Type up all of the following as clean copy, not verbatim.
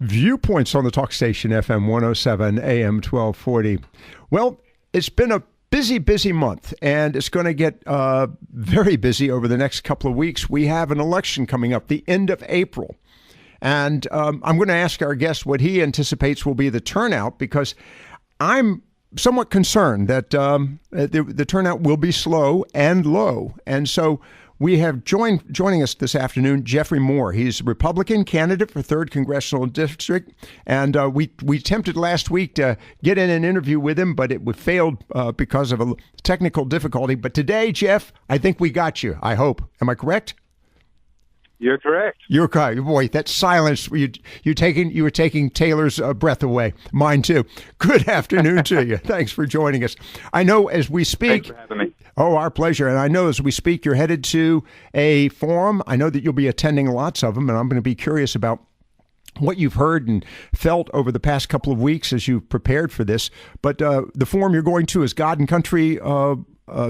Viewpoints on the talk station, FM 107, AM 1240. Well, it's been a busy month, and it's going to get very busy over the next couple of weeks. We have an election coming up, the end of April. And I'm going to ask our guest what he anticipates will be the turnout, because I'm somewhat concerned that the turnout will be slow and low. And so we have joining us this afternoon, Jeffrey Moore. He's a Republican candidate for 3rd Congressional District, and we attempted last week to get in an interview with him, but we failed because of a technical difficulty. But today, Jeff, I think we got you, I hope. Am I correct? You're correct. You're correct. Boy, that silence, you were taking Taylor's breath away. Mine too. Good afternoon to you. Thanks for joining us. I know as we speak. Thanks for having me. Oh, our pleasure. And I know as we speak, you're headed to a forum. I know that you'll be attending lots of them, and I'm going to be curious about what you've heard and felt over the past couple of weeks as you've prepared for this. But the forum you're going to is God and Country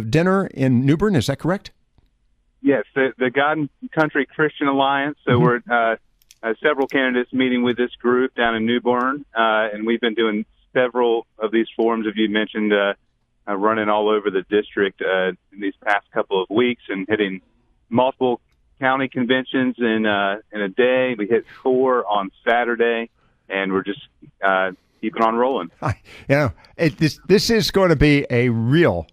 dinner in New Bern. Is that correct? Yes, the God and Country Christian Alliance. So we're several candidates meeting with this group down in New Bern, and we've been doing several of these forums, as you mentioned, running all over the district in these past couple of weeks and hitting multiple county conventions in a day. We hit 4 on Saturday, and we're just keeping on rolling. This is going to be a real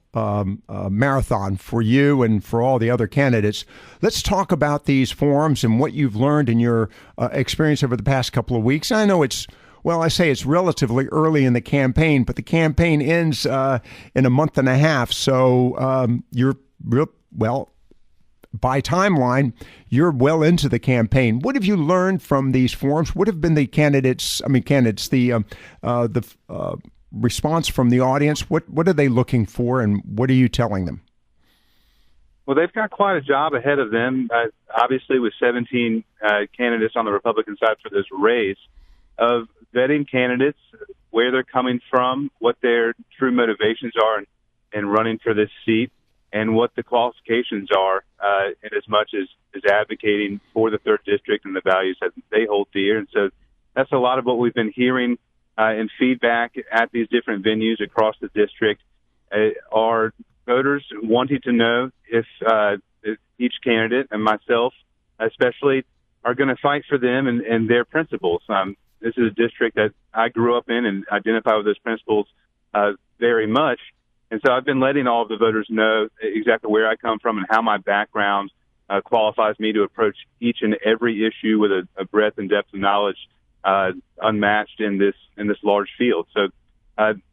marathon for you and for all the other candidates. Let's talk about these forums and what you've learned in your experience over the past couple of weeks. I know it's relatively early in the campaign, but the campaign ends in a month and a half. So by timeline, you're well into the campaign. What have you learned from these forums? What have been the response from the audience? What are they looking for, and what are you telling them? Well, they've got quite a job ahead of them, obviously with 17 candidates on the Republican side for this race, of vetting candidates, where they're coming from, what their true motivations are in running for this seat, and what the qualifications are in as much as advocating for the 3rd District and the values that they hold dear. And so that's a lot of what we've been hearing in feedback at these different venues across the district, are voters wanting to know if each candidate, and myself especially, are going to fight for them and their principles. This is a district that I grew up in and identify with those principles very much. And so I've been letting all of the voters know exactly where I come from and how my background qualifies me to approach each and every issue with a breadth and depth of knowledge unmatched in this large field. So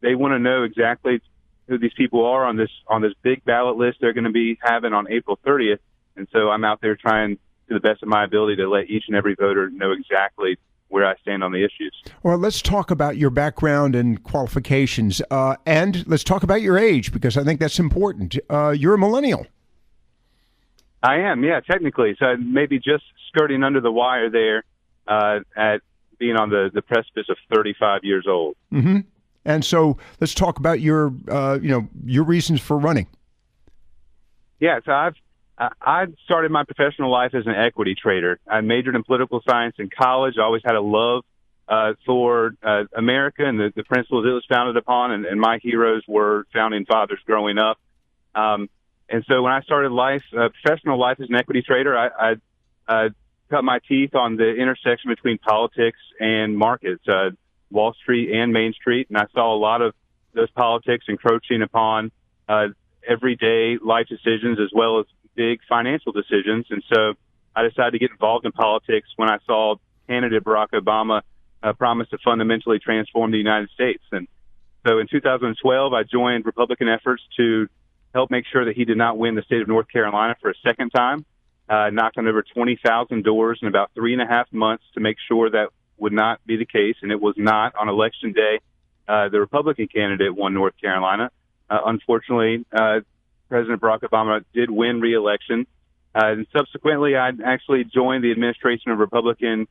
they want to know exactly who these people are on this big ballot list they're going to be having on April 30th. And so I'm out there trying to the best of my ability to let each and every voter know exactly where I stand on the issues. Well, let's talk about your background and qualifications, and let's talk about your age, because I think that's important. You're a millennial. I am, yeah, technically. So maybe just skirting under the wire there at being on the precipice of 35 years old. Mm-hmm. And so let's talk about your reasons for running. Yeah, so I started my professional life as an equity trader. I majored in political science in college. I always had a love for America and the principles it was founded upon, and my heroes were founding fathers growing up. And so when I started professional life as an equity trader, I cut my teeth on the intersection between politics and markets, Wall Street and Main Street, and I saw a lot of those politics encroaching upon everyday life decisions as well as big financial decisions. And so I decided to get involved in politics when I saw candidate Barack Obama promise to fundamentally transform the United States. And so in 2012, I joined Republican efforts to help make sure that he did not win the state of North Carolina for a second time, knocked on over 20,000 doors in about 3.5 months to make sure that would not be the case. And it was not. On Election Day, the Republican candidate won North Carolina. Unfortunately, President Barack Obama did win re-election. And subsequently, I actually joined the administration of Republican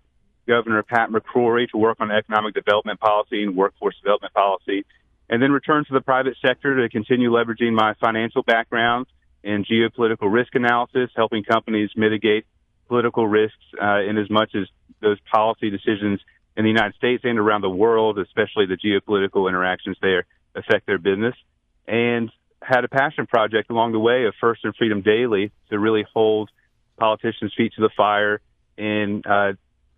Governor Pat McCrory to work on economic development policy and workforce development policy, and then returned to the private sector to continue leveraging my financial background in geopolitical risk analysis, helping companies mitigate political risks in as much as those policy decisions in the United States and around the world, especially the geopolitical interactions there, affect their business. And had a passion project along the way of First and Freedom Daily to really hold politicians' feet to the fire in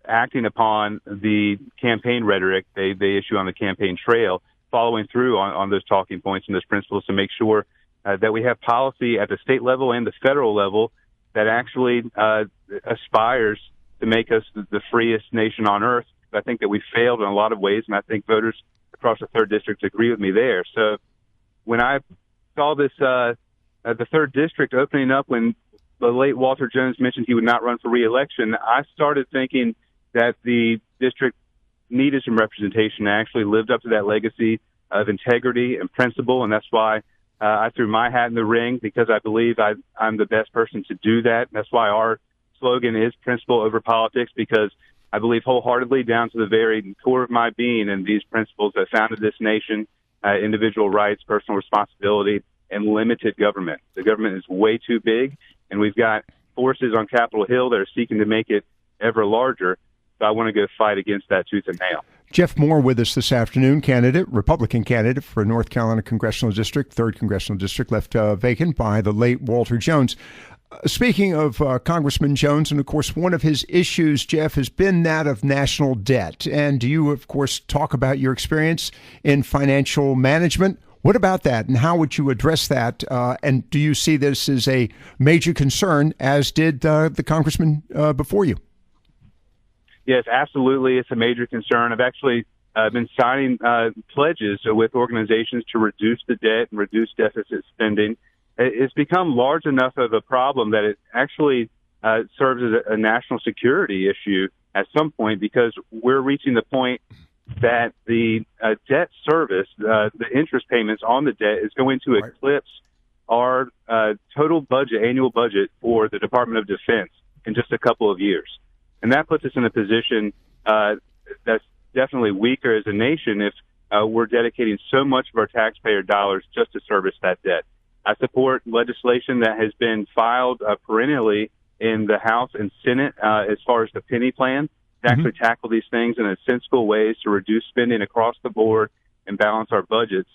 acting upon the campaign rhetoric they issue on the campaign trail, following through on those talking points and those principles to make sure that we have policy at the state level and the federal level that actually aspires to make us the freest nation on earth. I think that we failed in a lot of ways, and I think voters across the 3rd District agree with me there. So when I saw this, the 3rd District opening up when the late Walter Jones mentioned he would not run for re-election, I started thinking that the district needed some representation. I actually lived up to that legacy of integrity and principle, and that's why I threw my hat in the ring, because I believe I'm the best person to do that. That's why our slogan is principle over politics, because I believe wholeheartedly down to the very core of my being in these principles that founded this nation, individual rights, personal responsibility, and limited government. The government is way too big, and we've got forces on Capitol Hill that are seeking to make it ever larger. So I want to go fight against that tooth and nail. Jeff Moore with us this afternoon, Republican candidate for North Carolina Congressional District, 3rd Congressional District, left vacant by the late Walter Jones. Speaking of Congressman Jones, and of course, one of his issues, Jeff, has been that of national debt. And you, of course, talk about your experience in financial management. What about that, and how would you address that? And do you see this as a major concern, as did the congressman before you? Yes, absolutely. It's a major concern. I've actually been signing pledges with organizations to reduce the debt and reduce deficit spending. It's become large enough of a problem that it actually serves as a national security issue at some point, because we're reaching the point that the debt service, the interest payments on the debt, is going to eclipse our total budget, annual budget for the Department of Defense in just a couple of years. And that puts us in a position that's definitely weaker as a nation if we're dedicating so much of our taxpayer dollars just to service that debt. I support legislation that has been filed perennially in the House and Senate as far as the penny plan to actually tackle these things in a sensible ways to reduce spending across the board and balance our budgets.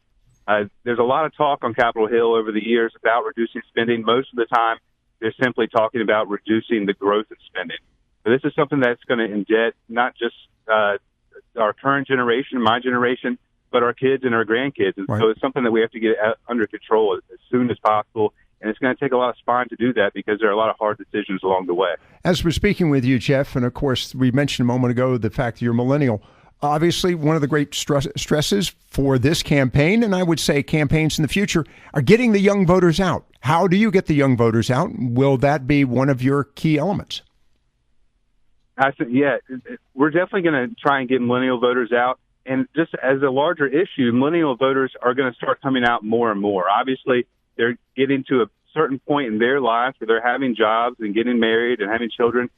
There's a lot of talk on Capitol Hill over the years about reducing spending. Most of the time, they're simply talking about reducing the growth of spending. So this is something that's going to indebt not just our current generation, my generation, but our kids and our grandkids. And so it's something that we have to get under control as soon as possible. And it's going to take a lot of spine to do that, because there are a lot of hard decisions along the way. As we're speaking with you, Jeff, and of course, we mentioned a moment ago the fact that you're millennial. Obviously, one of the great stresses for this campaign, and I would say campaigns in the future, are getting the young voters out. How do you get the young voters out? Will that be one of your key elements? I think, we're definitely going to try and get millennial voters out. And just as a larger issue, millennial voters are going to start coming out more and more. Obviously, they're getting to a certain point in their lives where they're having jobs and getting married and having children,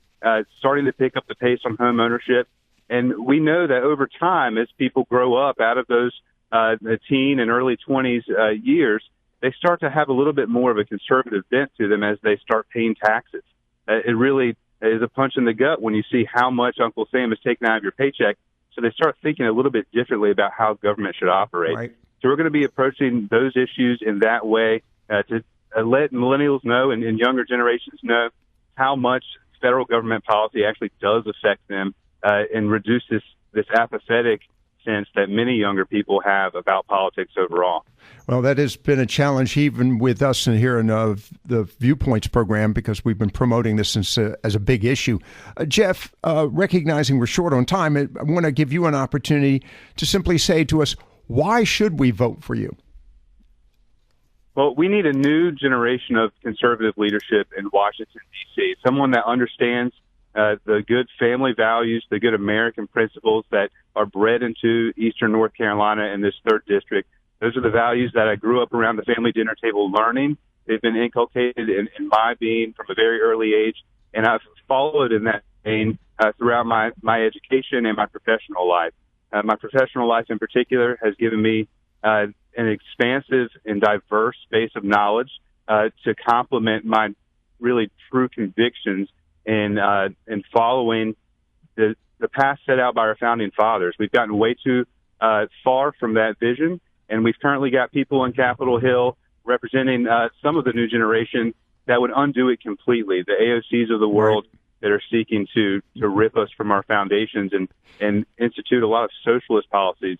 starting to pick up the pace on home ownership. And we know that over time, as people grow up out of those teen and early 20s years, they start to have a little bit more of a conservative bent to them as they start paying taxes. It really is a punch in the gut when you see how much Uncle Sam is taking out of your paycheck. So they start thinking a little bit differently about how government should operate. Right. So we're going to be approaching those issues in that way to let millennials know and younger generations know how much federal government policy actually does affect them and reduce this apathetic sense that many younger people have about politics overall. Well, that has been a challenge even with us in here in the Viewpoints program, because we've been promoting this as a big issue. Jeff, recognizing we're short on time, I want to give you an opportunity to simply say to us, why should we vote for you? Well, we need a new generation of conservative leadership in Washington, D.C., someone that understands the good family values, the good American principles that are bred into Eastern North Carolina and this 3rd District. Those are the values that I grew up around the family dinner table learning. They've been inculcated in my being from a very early age, and I've followed in that vein throughout my education and my professional life. My professional life in particular has given me an expansive and diverse base of knowledge to complement my really true convictions and following the path set out by our founding fathers. We've gotten way too far from that vision, and we've currently got people in Capitol Hill representing some of the new generation that would undo it completely. The AOCs of the world that are seeking to rip us from our foundations and institute a lot of socialist policies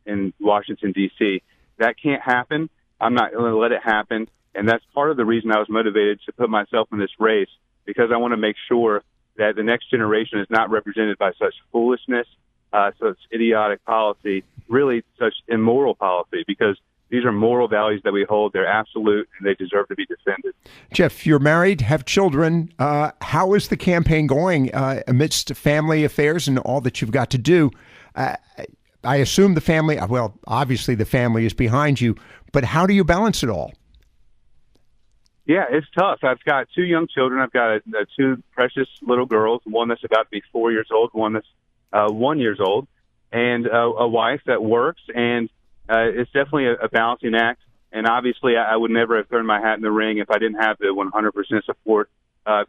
in Washington, D.C. That can't happen. I'm not going to let it happen. And that's part of the reason I was motivated to put myself in this race, because I want to make sure that the next generation is not represented by such foolishness, such idiotic policy, really such immoral policy, because these are moral values that we hold. They're absolute, and they deserve to be defended. Jeff, you're married, have children. How is the campaign going amidst family affairs and all that you've got to do? I assume the family, well, obviously the family is behind you, but how do you balance it all? Yeah, it's tough. I've got 2 young children. I've got 2 precious little girls, one that's about to be 4 years old, one that's 1 year old, and a wife that works. And it's definitely a balancing act. And obviously, I would never have thrown my hat in the ring if I didn't have the 100% support,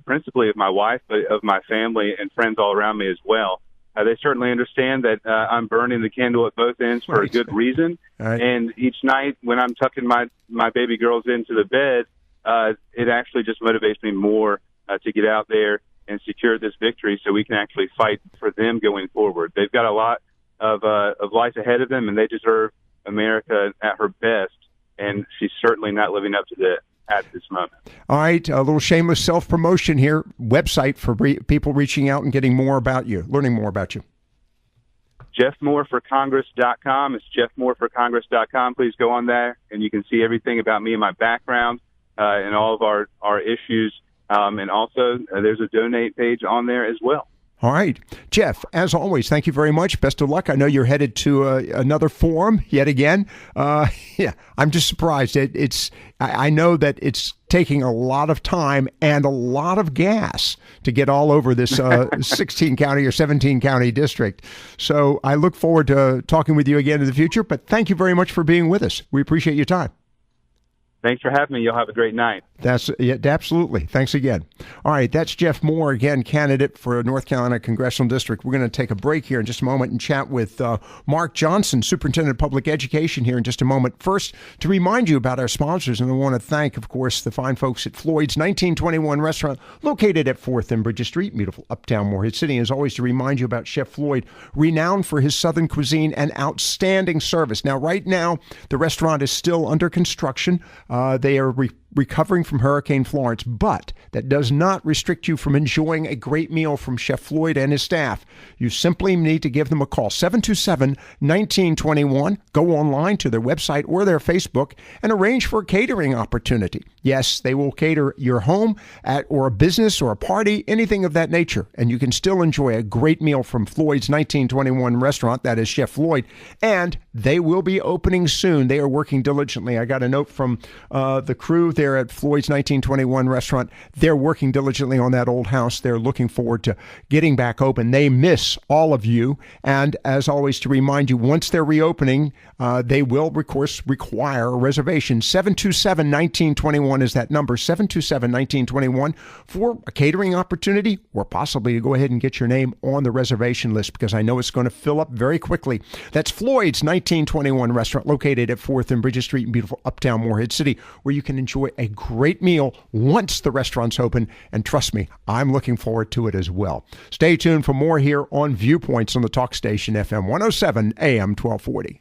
principally of my wife, but of my family and friends all around me as well. They certainly understand that I'm burning the candle at both ends for a good reason. Right. And each night when I'm tucking my baby girls into the bed, it actually just motivates me more to get out there and secure this victory so we can actually fight for them going forward. They've got a lot of life ahead of them, and they deserve America at her best, and she's certainly not living up to that at this moment. All right, a little shameless self-promotion here. Website for people reaching out and getting more about you, learning more about you. JeffMooreForCongress.com. It's JeffMooreForCongress.com. Please go on there, and you can see everything about me and my background and all of our issues. And also, there's a donate page on there as well. All right. Jeff, as always, thank you very much. Best of luck. I know you're headed to another forum yet again. Yeah, I'm just surprised. I know that it's taking a lot of time and a lot of gas to get all over this 16 county or 17 county district. So I look forward to talking with you again in the future. But thank you very much for being with us. We appreciate your time. Thanks for having me. You'll have a great night. Absolutely. Thanks again. All right, that's Jeff Moore, again, candidate for North Carolina Congressional District. We're going to take a break here in just a moment and chat with Mark Johnson, Superintendent of Public Education, here in just a moment. First, to remind you about our sponsors, and I want to thank, of course, the fine folks at Floyd's 1921 restaurant located at 4th and Bridges Street, beautiful uptown Morehead City. As always, to remind you about Chef Floyd, renowned for his Southern cuisine and outstanding service. Now, right now, the restaurant is still under construction. They are recovering from Hurricane Florence, but that does not restrict you from enjoying a great meal from Chef Floyd and his staff. You simply need to give them a call, 727-1921. Go online to their website or their Facebook and arrange for a catering opportunity. Yes, they will cater your home or a business or a party, anything of that nature, and you can still enjoy a great meal from Floyd's 1921 restaurant, that is Chef Floyd, and they will be opening soon. They are working diligently. I got a note from the crew there at Floyd's 1921 restaurant. They're working diligently on that old house. They're looking forward to getting back open. They miss all of you. And as always, to remind you, once they're reopening, they will, of course, require a reservation. 727-1921 is that number, 727-1921, for a catering opportunity or possibly to go ahead and get your name on the reservation list, because I know it's going to fill up very quickly. That's Floyd's 1921 restaurant located at 4th and Bridges Street in beautiful uptown Morehead City, where you can enjoy a great meal once the restaurant's open. And trust me, I'm looking forward to it as well. Stay tuned for more here on Viewpoints on the Talk Station FM 107 AM 1240.